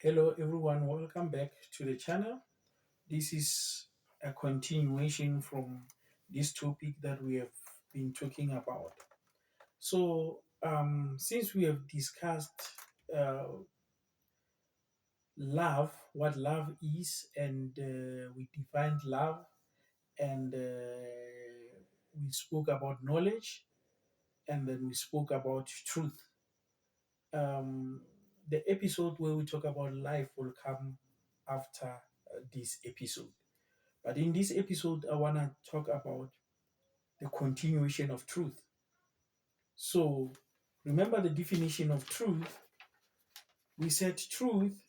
Hello everyone, welcome back to the channel. This is a continuation from this topic that we have been talking about. Since we have discussed love, what love is, and we defined love, and we spoke about knowledge, and then we spoke about truth. Um, the episode where we talk about life will come after this episode. But in this episode, I want to talk about the continuation of truth. So, remember the definition of truth. We said truth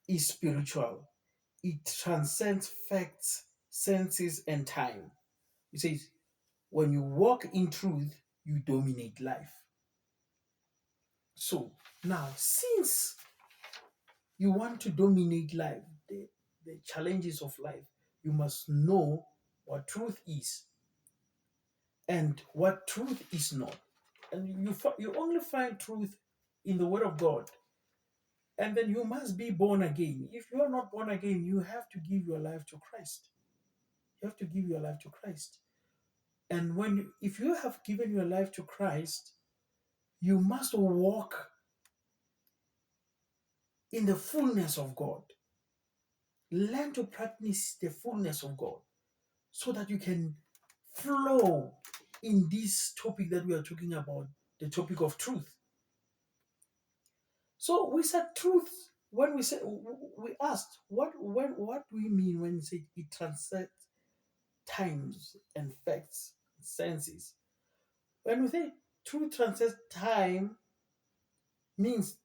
is spiritual, it transcends facts, senses, and time. It says, when you walk in truth, you dominate life. So, now, since you want to dominate life, the challenges of life, you must know what truth is and what truth is not. And you only find truth in the Word of God. And then you must be born again. If you are not born again, you have to give your life to Christ. You have to give your life to Christ. And if you have given your life to Christ, you must walk in the fullness of God. Learn to practice the fullness of God so that you can flow in this topic that we are talking about, the topic of truth. So we said truth when we asked what do we mean when we say it transcends times and facts, senses. When we say truth transcends time, means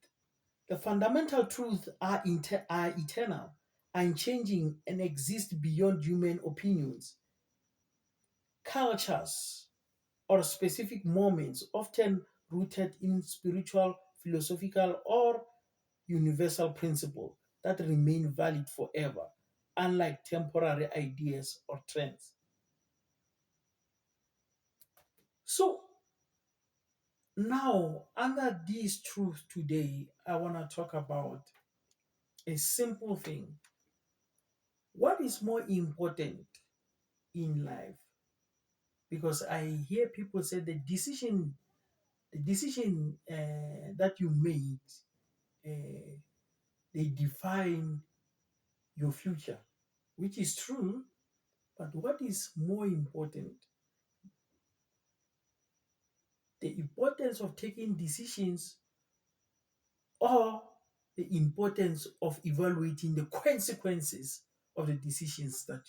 the fundamental truths are eternal, unchanging, and exist beyond human opinions, cultures, or specific moments, often rooted in spiritual, philosophical, or universal principles that remain valid forever, unlike temporary ideas or trends. So, now, under these truths today, I want to talk about a simple thing. What is more important in life? Because I hear people say the decision that you made, uh, they define your future, which is true. But what is more important? The importance of taking decisions or the importance of evaluating the consequences of the decisions that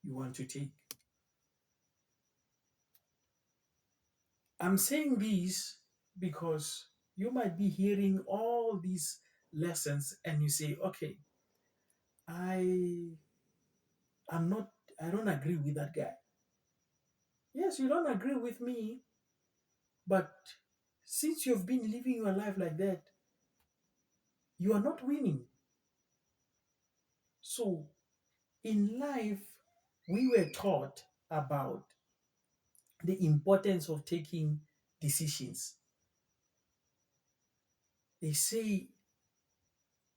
you want to take. I'm saying this because you might be hearing all these lessons and you say, okay, I am not, I don't agree with that guy. Yes, you don't agree with me, but since you've been living your life like that, you are not winning. So in life, we were taught about the importance of taking decisions. They say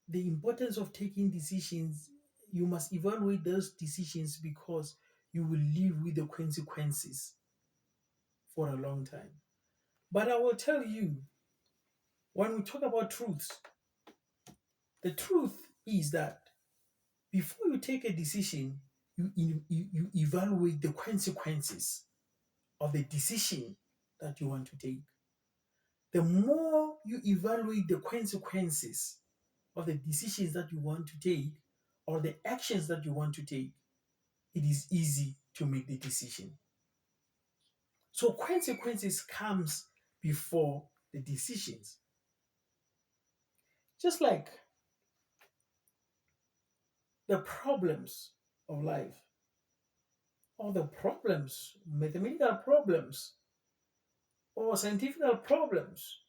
the importance of taking decisions, you must evaluate those decisions because you will live with the consequences for a long time. But I will tell you, when we talk about truths, the truth is that before you take a decision, you evaluate the consequences of the decision that you want to take. The more you evaluate the consequences of the decisions that you want to take or the actions that you want to take, it is easy to make the decision. So consequences comes before the decisions. Just like the problems of life or the problems, mathematical problems or scientific problems,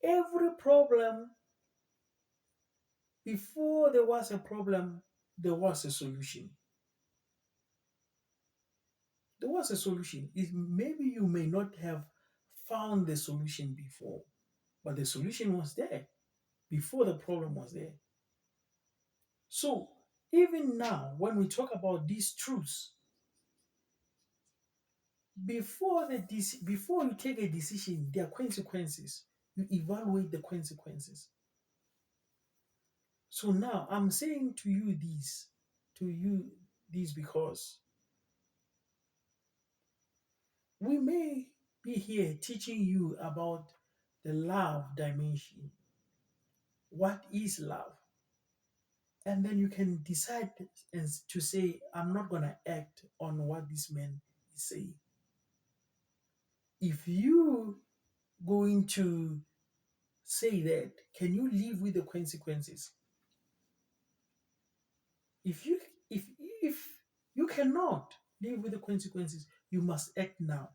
every problem, before there was a problem, there was a solution. There was a solution. Maybe you may not have found the solution before, but the solution was there. before the problem was there. So even now, when we talk about these truths, before you take a decision, there are consequences. You evaluate the consequences. So now I'm saying to you this because we may be here teaching you about the love dimension. What is love? And then you can decide to say, I'm not going to act on what this man is saying. If you going to say that, can you live with the consequences? If you if you cannot live with the consequences, you must act now.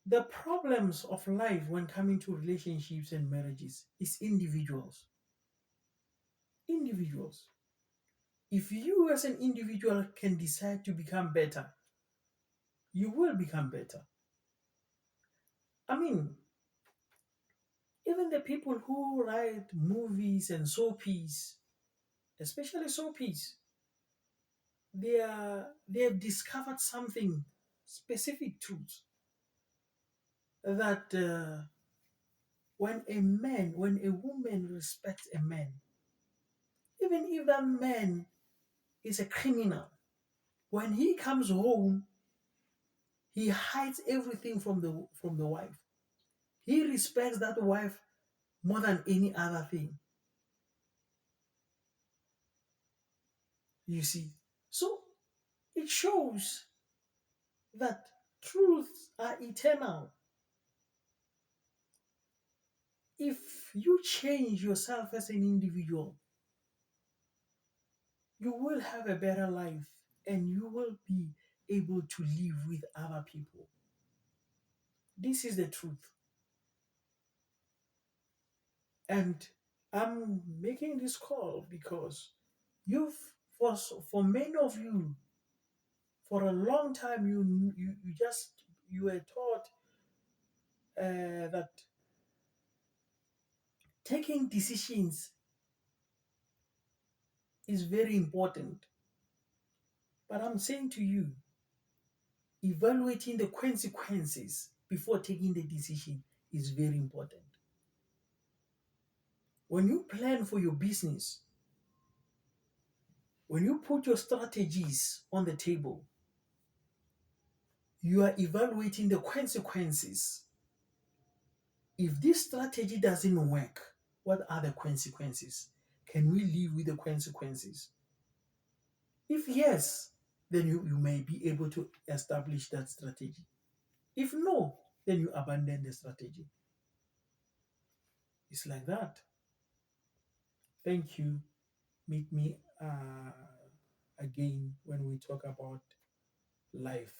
The problems of life when coming to relationships and marriages is individuals. Individuals. If you as an individual can decide to become better, you will become better. I mean, even the people who write movies and soapies, especially soapies, they have discovered something specific truth that when a woman respects a man, even if that man is a criminal, when he comes home, he hides everything from the wife. He respects that wife more than any other thing. You see, so it shows that truths are eternal. If you change yourself as an individual, you will have a better life and you will be able to live with other people. This is the truth. And I'm making this call because you've, for many of you, for a long time, you were taught that taking decisions is very important. But I'm saying to you, evaluating the consequences before taking the decision is very important. When you plan for your business, when you put your strategies on the table, you are evaluating the consequences. If this strategy doesn't work, what are the consequences? Can we live with the consequences? If yes, then you may be able to establish that strategy. If no, then you abandon the strategy. It's like that. Thank you. Meet me again when we talk about life.